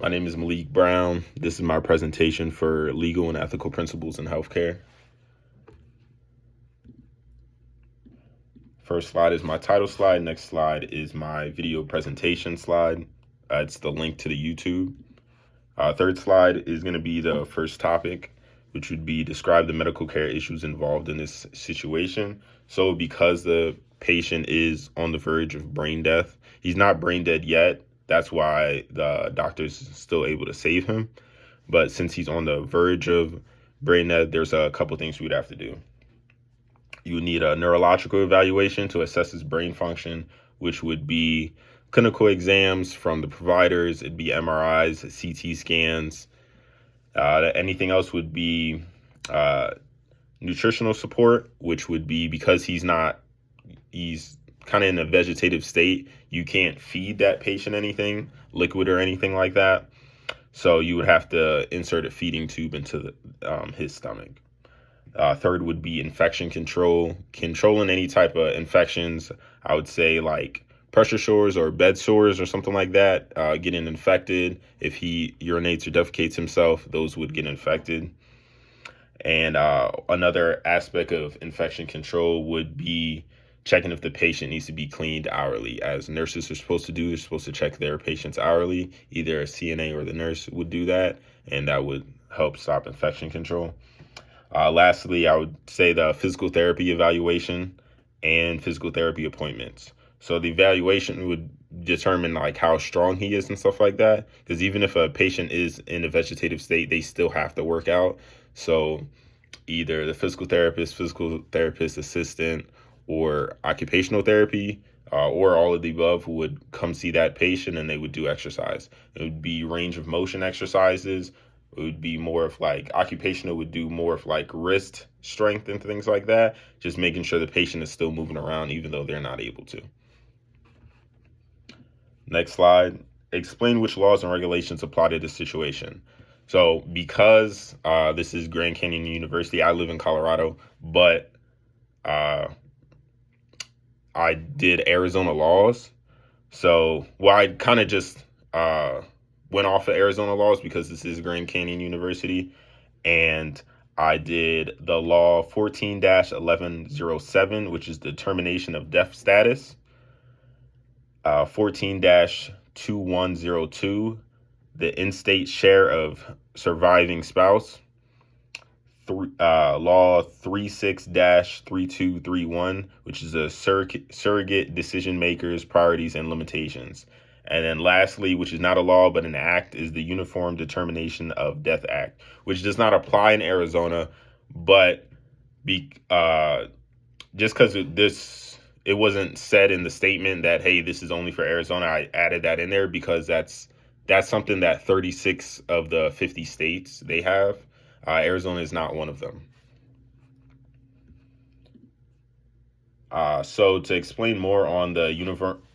My name is Malik Brown. This is my presentation for legal and ethical principles in healthcare. First slide is my title slide. Next slide is my video presentation slide. It's the link to the YouTube. Third slide is going to be the first topic, which would be describe the medical care issues involved in this situation. So because the patient is on the verge of brain death, he's not brain dead yet. That's why the doctor's still able to save him. But since he's on the verge of brain death, there's a couple things we'd have to do. You would need a neurological evaluation to assess his brain function, which would be clinical exams from the providers. It'd be MRIs, CT scans. Anything else would be nutritional support, which would be because he's kind of in a vegetative state. You can't feed that patient anything, liquid or anything like that. So you would have to insert a feeding tube into his stomach. Third would be infection control, controlling any type of infections. I would say like pressure sores or bed sores or something like that, getting infected. If he urinates or defecates himself, those would get infected. And another aspect of infection control would be checking if the patient needs to be cleaned hourly. As nurses are supposed to do, they're supposed to check their patients hourly. Either a CNA or the nurse would do that, and that would help stop infection control. Lastly, I would say the physical therapy evaluation and physical therapy appointments. So the evaluation would determine like how strong he is and stuff like that. Because even if a patient is in a vegetative state, they still have to work out. So either the physical therapist assistant, or occupational therapy, or all of the above, who would come see that patient and they would do exercise. It would be range of motion exercises. It would be more of like occupational would do more of like wrist strength and things like that, just making sure the patient is still moving around even though they're not able to. Next slide. Explain which laws and regulations apply to this situation. So because this is Grand Canyon University, I live in Colorado, but I did Arizona laws. So, I kind of just went off of Arizona laws because this is Grand Canyon University. And I did the law 14-1107, which is the termination of death status. 14-2102, the in-state share of surviving spouse. Law 36-3231, which is a surrogate decision makers, priorities, and limitations. And then lastly, which is not a law but an act, is the Uniform Determination of Death Act, which does not apply in Arizona, but just because it wasn't said in the statement that, hey, this is only for Arizona, I added that in there because that's something that 36 of the 50 states they have. Arizona is not one of them. So to explain more on the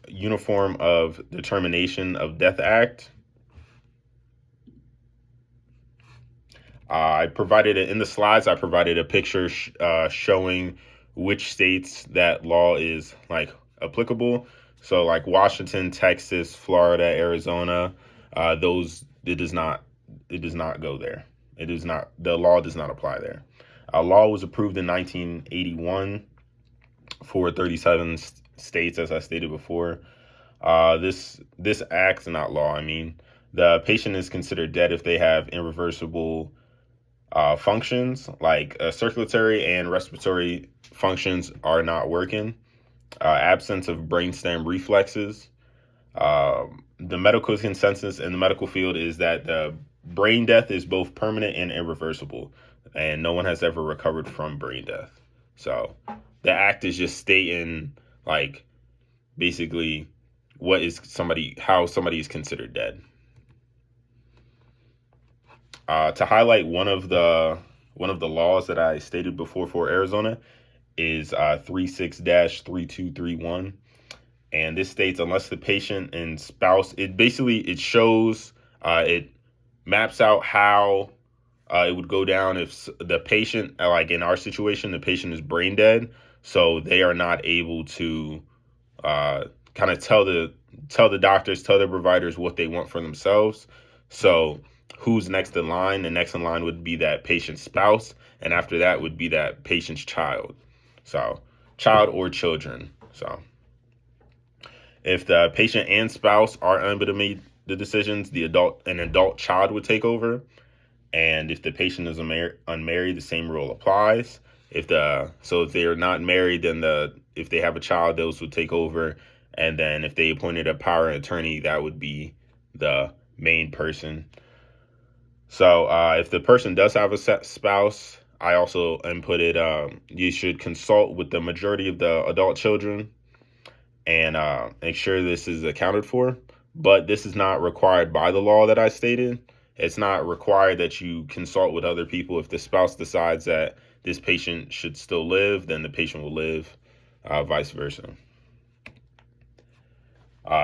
Uniform of Determination of Death Act, I provided it in the slides. I provided a picture showing which states that law is like applicable. So like Washington, Texas, Florida, Arizona, those it does not go there. The law does not apply there. Law was approved in 1981 for 37 states, as I stated before. This act's not law. I mean, the patient is considered dead if they have irreversible functions, like circulatory and respiratory functions are not working. Absence of brainstem reflexes. The medical consensus in the medical field is that the brain death is both permanent and irreversible, and no one has ever recovered from brain death. So the act is just stating like basically how somebody is considered dead. To highlight one of the laws that I stated before for Arizona is 36-3231. And this states, unless the patient and spouse, it shows, it maps out how it would go down if the patient, like in our situation, the patient is brain dead. So they are not able to kind of tell the doctors, tell the providers what they want for themselves. So who's next in line? The next in line would be that patient's spouse, and after that would be that patient's child. So child or children. So if the patient and spouse are unable to make the decisions, an adult child would take over. And if the patient is unmarried, the same rule applies. If they're not married, then if they have a child, those would take over. And then if they appointed a power of attorney, that would be the main person. So if the person does have a spouse, I also inputted you should consult with the majority of the adult children and make sure this is accounted for. But this is not required by the law that I stated. It's not required that you consult with other people. If the spouse decides that this patient should still live, then the patient will live, vice versa.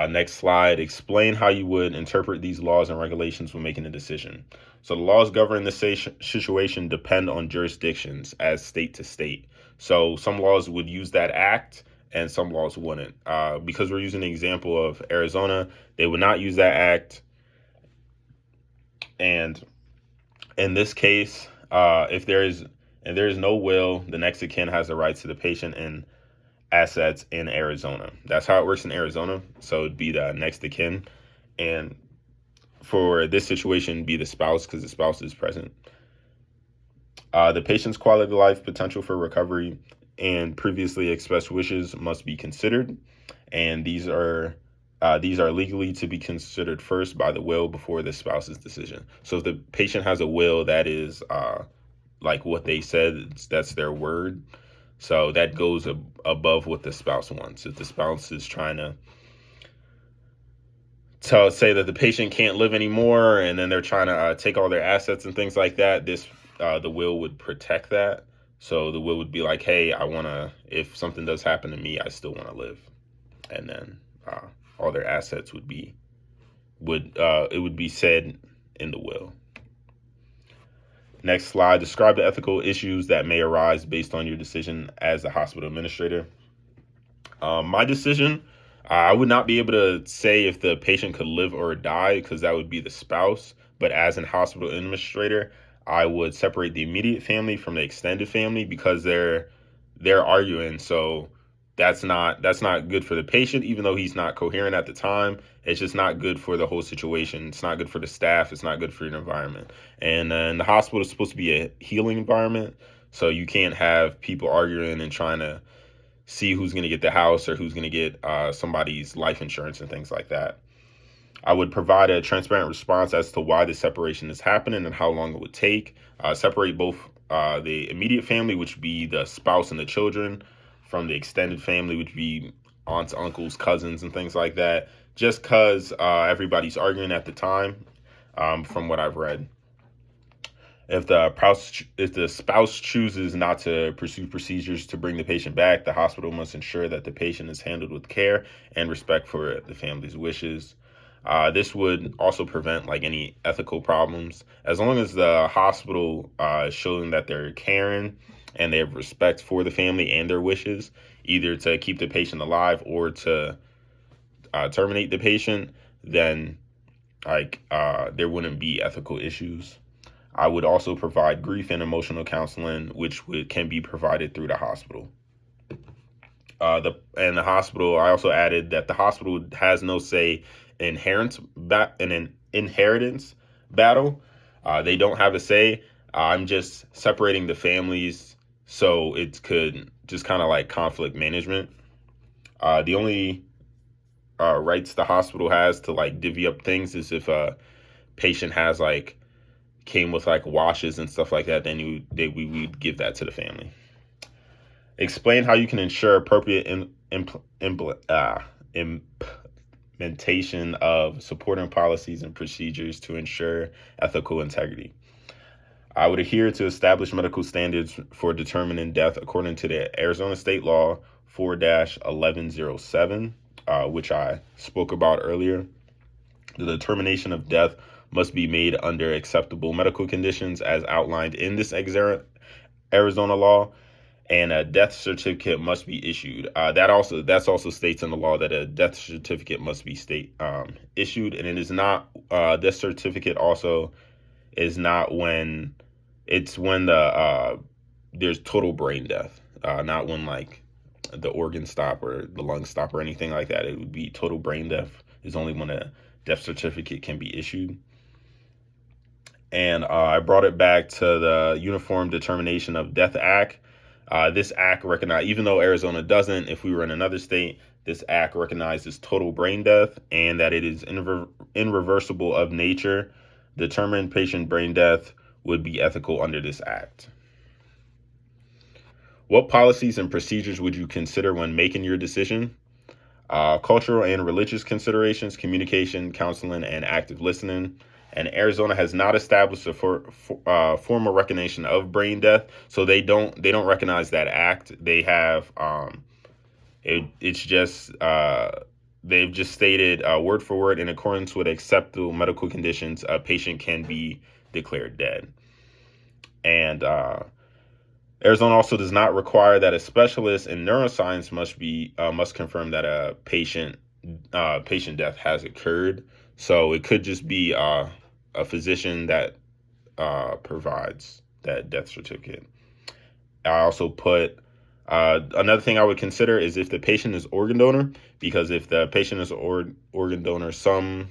Next slide, explain how you would interpret these laws and regulations when making a decision. So the laws governing this situation depend on jurisdictions as state to state. So some laws would use that act and some laws wouldn't. Because we're using the example of Arizona, they would not use that act. And in this case, if there is no will, the next of kin has the rights to the patient and assets in Arizona. That's how it works in Arizona. So it'd be the next of kin. And for this situation, be the spouse, because the spouse is present. The patient's quality of life, potential for recovery, and previously expressed wishes must be considered. And these are legally to be considered first by the will before the spouse's decision. So if the patient has a will, that is like what they said, that's their word. So that goes above what the spouse wants. If the spouse is trying to say that the patient can't live anymore, and then they're trying to take all their assets and things like that, the will would protect that. So the will would be like, hey, if something does happen to me, I still want to live. And then all their assets would be said in the will. Next slide, describe the ethical issues that may arise based on your decision as a hospital administrator. My decision, I would not be able to say if the patient could live or die because that would be the spouse. But as an hospital administrator, I would separate the immediate family from the extended family because they're arguing. So that's not good for the patient, even though he's not coherent at the time. It's just not good for the whole situation. It's not good for the staff. It's not good for your environment. And the hospital is supposed to be a healing environment. So you can't have people arguing and trying to see who's going to get the house or who's going to get somebody's life insurance and things like that. I would provide a transparent response as to why the separation is happening and how long it would take. Separate both the immediate family, which would be the spouse and the children, from the extended family, which would be aunts, uncles, cousins, and things like that, just because everybody's arguing at the time, from what I've read. If the spouse chooses not to pursue procedures to bring the patient back, the hospital must ensure that the patient is handled with care and respect for the family's wishes. This would also prevent any ethical problems, as long as the hospital is showing that they're caring and they have respect for the family and their wishes, either to keep the patient alive or to terminate the patient. Then there wouldn't be ethical issues. I would also provide grief and emotional counseling, which can be provided through the hospital. The hospital, I also added that the hospital has no say in an inheritance battle. They don't have a say. I'm just separating the families so it could just kind of conflict management. The only rights the hospital has to divvy up things is if a patient has came with washes and stuff like that, then we would give that to the family. Explain how you can ensure appropriate implementation of supporting policies and procedures to ensure ethical integrity. I would adhere to established medical standards for determining death according to the Arizona State Law 4-1107, which I spoke about earlier. The determination of death must be made under acceptable medical conditions as outlined in this Arizona law, and a death certificate must be issued. That's also states in the law that a death certificate must be issued, and it is not. Death certificate also is not when it's when there's total brain death, not when like the organ stop or the lung stop or anything like that. It would be total brain death is only when a death certificate can be issued. And I brought it back to the Uniform Determination of Death Act. This act recognizes, even though Arizona doesn't, if we were in another state, this act recognizes total brain death and that it is irreversible of nature. Determined patient brain death would be ethical under this act. What policies and procedures would you consider when making your decision? Cultural and religious considerations, communication, counseling, and active listening. And Arizona has not established a formal recognition of brain death, so they don't recognize that act. They have it's just they've just stated word for word, in accordance with acceptable medical conditions, a patient can be declared dead. And Arizona also does not require that a specialist in neuroscience must confirm that a patient death has occurred. So it could just be a physician that provides that death certificate. I also put another thing I would consider is if the patient is organ donor, because if the patient is organ donor, some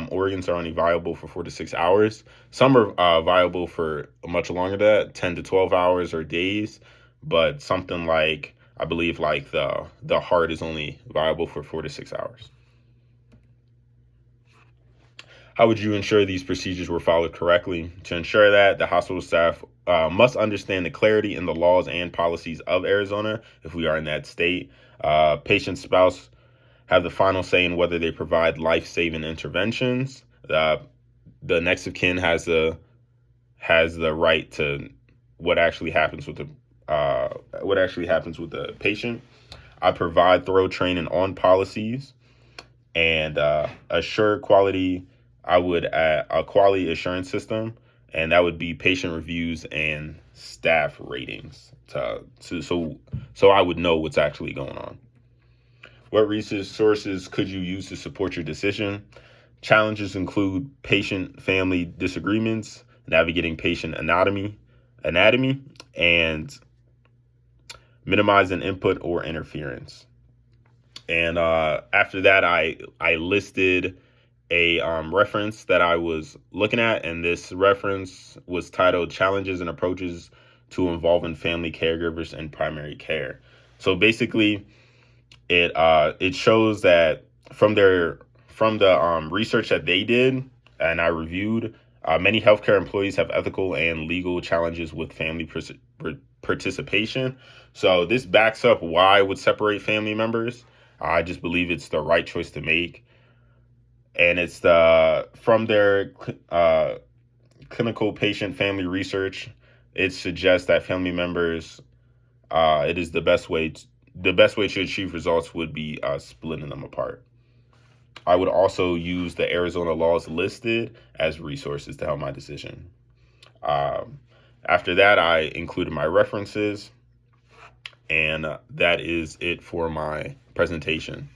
organs are only viable for 4 to 6 hours. Some are viable for much longer than that, 10 to 12 hours or days. But something like, I believe like the heart is only viable for 4 to 6 hours. How would you ensure these procedures were followed correctly? To ensure that, the hospital staff must understand the clarity in the laws and policies of Arizona if we are in that state. Patient spouse have the final say in whether they provide life-saving interventions. The next of kin has the right to what actually happens with the patient. I provide thorough training on policies and assure quality. I would add a quality assurance system, and that would be patient reviews and staff ratings so I would know what's actually going on. What resources could you use to support your decision? Challenges include patient-family disagreements, navigating patient anatomy, and minimizing input or interference. And after that, I listed a reference that I was looking at, and this reference was titled "Challenges and Approaches to Involving Family Caregivers in Primary Care." So basically, it shows that from the research that they did and I reviewed, many healthcare employees have ethical and legal challenges with family participation. So this backs up why I would separate family members. I just believe it's the right choice to make. And it's from their clinical patient family research, it suggests that family members, it is the best way to achieve results would be splitting them apart. I would also use the Arizona laws listed as resources to help my decision. After that, I included my references, and that is it for my presentation.